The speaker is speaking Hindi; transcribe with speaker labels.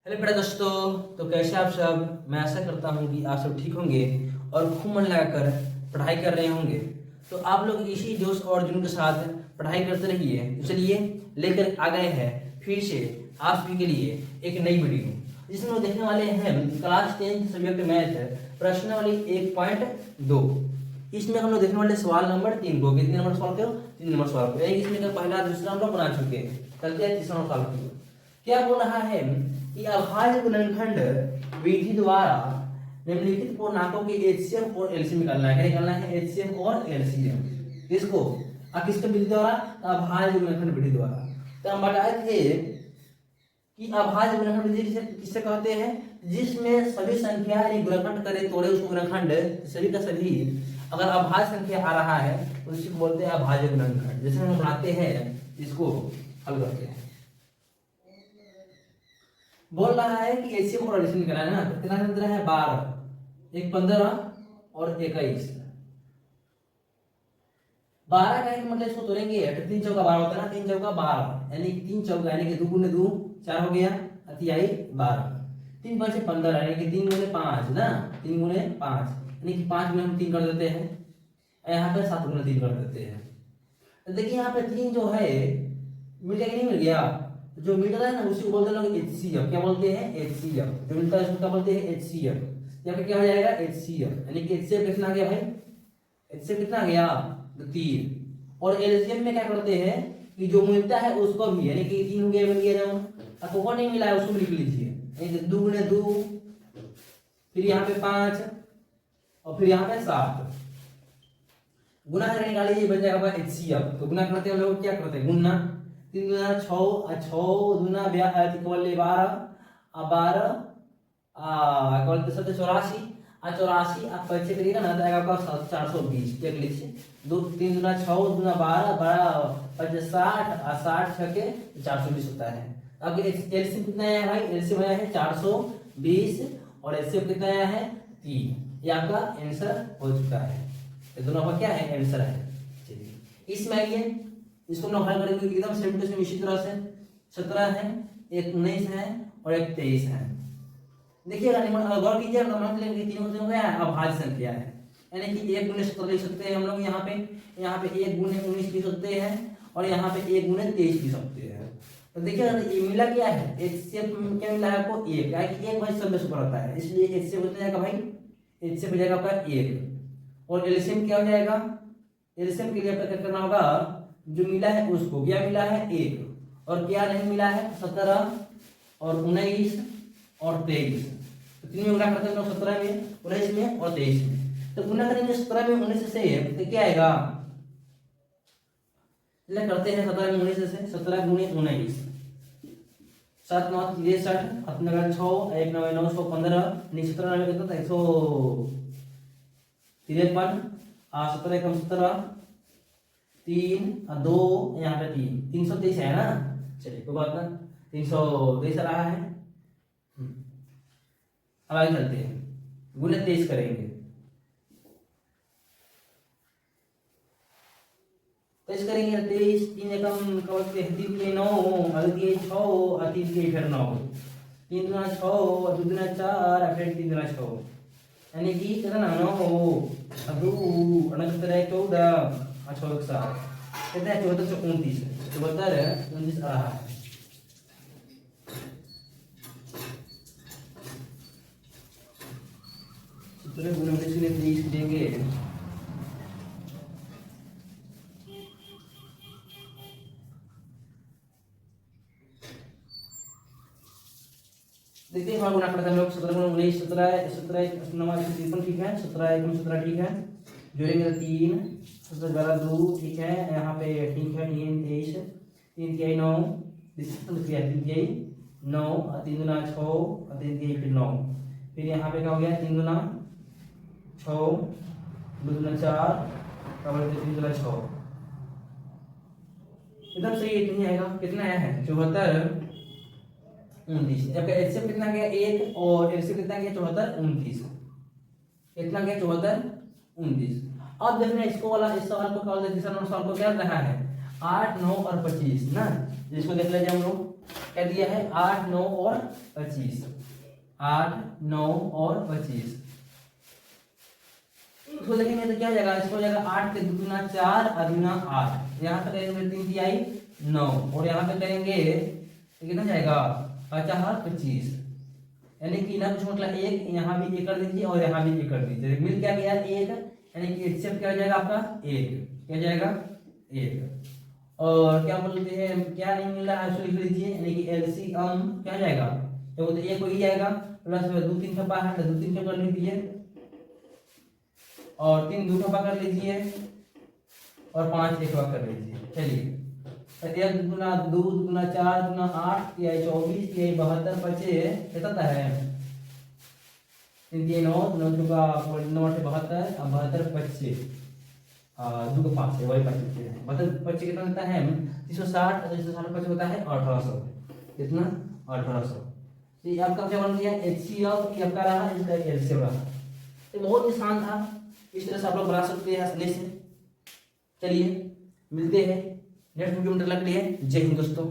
Speaker 1: हेलो मेरे दोस्तों, तो कैसे आप सब। मैं आशा करता हूँ कि आप सब ठीक होंगे और खूब मन लगाकर पढ़ाई कर रहे होंगे। तो आप लोग इसी जोश और जुनून के साथ पढ़ाई करते रहिए। तो चलिए लेकर आ गए हैं फिर से आप सभी के लिए एक नई वीडियो, जिसमें हम देखने वाले हैं क्लास 10 सब्जेक्ट मैथ प्रश्नावली 1.2। इसमें हम लोग देखने वाले सवाल नंबर 3 को। कितने नंबर सवाल को? 3 नंबर सवाल को। इसमें का पहला दूसरा हम लोग बना चुके हैं। चलते हैं तीसरा सवाल की। क्या बोल रहा है कि अभाज्य गुणनखंड विधि द्वारा निम्नलिखित पूर्णांकों के एचसीएफ और एलसीएम निकालना है। क्या निकालना है? एचसीएफ और एलसीएम। किसको? किसके विधि द्वारा? अभाज्य गुणनखंड विधि द्वारा। तो हम बताए थे कि अभाज्य गुणनखंड विधि किससे कहते हैं? जिसमें सभी संख्या यानी गुणनखंड करे तोड़े उसको गुणनखंड, सभी का सभी अगर अभाज्य संख्या आ रहा है तो उसको बोलते हैं अभाज्य गुणनखंड। जैसे हम बनाते हैं इसको हल करते हैं। बोल रहा है कि एचसीएफ और एलसीएम निकालना है ना। तो कितना निकल रहा है? 12, एक 15 और 21। 12 का एक मतलब इसको तोड़ेंगे तो 3 चौका 12 होता है ना। 3 चौका 12 यानी कि 3 चौका यानी कि 2 गुने 2 4 हो गया, अतियाई 12। 3 5 15 यानी कि 3 गुने 5 ना। 3 गुने 5 यानी कि 5 गुने हम 3 कर देते हैं। यहाँ पे 7 गुने 3 कर देते हैं। तो देखिए यहाँ पे 3 जो है मिल गया कि नहीं मिल गया? जो मिल रहा है ना उसी को बोलते हैं लोग एचसीएफ। क्या बोलते हैं? एचसीएफ। जो मिलता है उसको क्या बोलते हैं? एचसीएफ। यहाँ पे क्या हो जाएगा? एचसीएफ यानी कि एचसीएफ कितना आ गया भाई? एचसीएफ कितना आ गया? 3। और एलसीएम में क्या करते हैं कि जो मिलता है उसको भी यानी कि 3 हो गया मिल गया, जब आपको नहीं मिला है उसको लिख लीजिए। 2 गुने 2, फिर यहाँ पे 5 और फिर यहाँ पे 7 गुना करके निकालिए, बन जाएगा एचसीएफ। तो गुना करते हैं लोग क्या करते हैं? गुना 3 गुना 6 6 गुना 12 12 कॉल 84 84 आप परिचय करिएगा ना तो आएगा आपका 420। देख लीजिए 2 3 गुना 6 गुना 12 12 5 60 60 6 के 420 होता है। अब एलसीएम कितना आया भाई? एलसीएम आया है 420 और एचसीएफ कितना आया है? 3। ये आपका आंसर हो चुका है। ये दोनों का क्या है? आंसर है। चलिए इसमें आइए, इसको हम लोग हल करेंगे एकदम सेम टू सेम इसी तरह से। 17 है, एक 19 है और एक 23 है। देखिएगा गौर कीजिएगा, मान लेंगे तीनों तीनों क्या है? अभाज्य संख्या है। यानी कि 1 गुने 17 लिख सकते हैं हम लोग। यहाँ पे 1 गुने 19 लिख सकते हैं और यहाँ पे 1 गुने 23 लिख सकते हैं। तो देखिएगा ये मिला क्या है? एचसीएफ क्या मिला है आपको? 1। क्या कि 1 भाई सब में सुपर होता है, इसलिए एचसीएफ हो जाएगा भाई। एचसीएफ हो जाएगा आपका 1। और एलसीएम क्या हो जाएगा? एलसीएम के लिए आपको क्या करना होगा? जो मिला है उसको, क्या मिला है? 1 और क्या नहीं मिला है? 17 और 19 और 23। तो 3 में गुना करते हैं 17 में 19 में और 23 में। तो गुना करेंगे 17 में 19 से तो क्या आएगा? चलिए करते हैं 17 में 19 से। 17 गुणे 19 7 9 63 अपने का 6 1 9 9 15 17 में कितना था? 153 17 1 17 3 2 यहाँ पे 323 है ना। चलिए कोई बात ना, 323 रहा है। अब आगे चलते हैं, गुणे 23 करेंगे। 23 करेंगे 23 3 एकम कवच के 3 के 9 अगली 6 3 के फिर 9 3 गुना 6 2 गुना 4 फिर 3 गुना 6 यानी कि कितना 9 2 69 14 6 7 कितना है? 74 से 29 74 29 आ रहा है। सूत्र गुणे 23 देंगे। देखते हैं गुना करते हैं लोग। 17 गुना 19 17 17 9 53 ठीक है। 17 1 17 ठीक है। जोड़ेंगे 3 17 12 2 ठीक है। यहाँ पे ठीक है 3 23 3 के 9 3 के 9 3 गुना 6 और 3 के फिर 9 फिर यहाँ पे क्या हो गया? 3 गुना 6 2 गुना 4 3 गुना 6 एकदम सही। इतनी आएगा। कितना आया है? 74 29। जबकि एचसीएफ कितना गया? 1 और एलसीएम कितना गया? 74 29। कितना गया? 74 29। अब देखना इसको वाला इस सवाल को क्या, तीसरा नंबर सवाल को क्या रहा है? 8 9 और 25 ना। जिसको देख लीजिए हम लोग क्या दिया है 8, 9 और 25, 8, 9 और 25। इसको देखेंगे तो क्या हो जाएगा, इसको हो जाएगा 8 के दुगुना 4 अदुना 8, यहाँ पे करेंगे 3 तिहाई 9 और यहाँ पे करेंगे तो कितना जाएगा 50 25, यानी कि ना कुछ मतलब एक यहाँ भी एक कर दीजिए और यहाँ भी एक कर दीजिए, मिल क्या गया एक, यानी कि एचसीएफ क्या हो जाएगा आपका एक, क्या जाएगा एक। और क्या बोलते हैं, क्या नहीं मिल रहा है उसको लिख लीजिए, यानी कि एलसीएम क्या जाएगा, तो बोलते एक हो ही जाएगा, प्लस 2 3 का बाहर है 2 3 का कर लीजिए और 3 2 का कर लीजिए और 5 एक बार कर लीजिए। चलिए 1 गुना 2 गुना 4 गुना 8 या 24 या 72 बचे कितना है 3 3 9 9 का 9 72 अब 72 25 2 का 5 है वही 25 है 72 25 कितना होता है 360 360 25 होता है 1800, कितना 1800। ये आपका क्या बन गया एचसीएफ, ये आपका रहा इसका एलसीएम रहा। ये बहुत आसान था, इस तरह से आप लोग बना सकते हैं आसानी से। चलिए मिलते हैं नेक्स्ट वीडियो में, तक के लिए जय हिंद दोस्तों।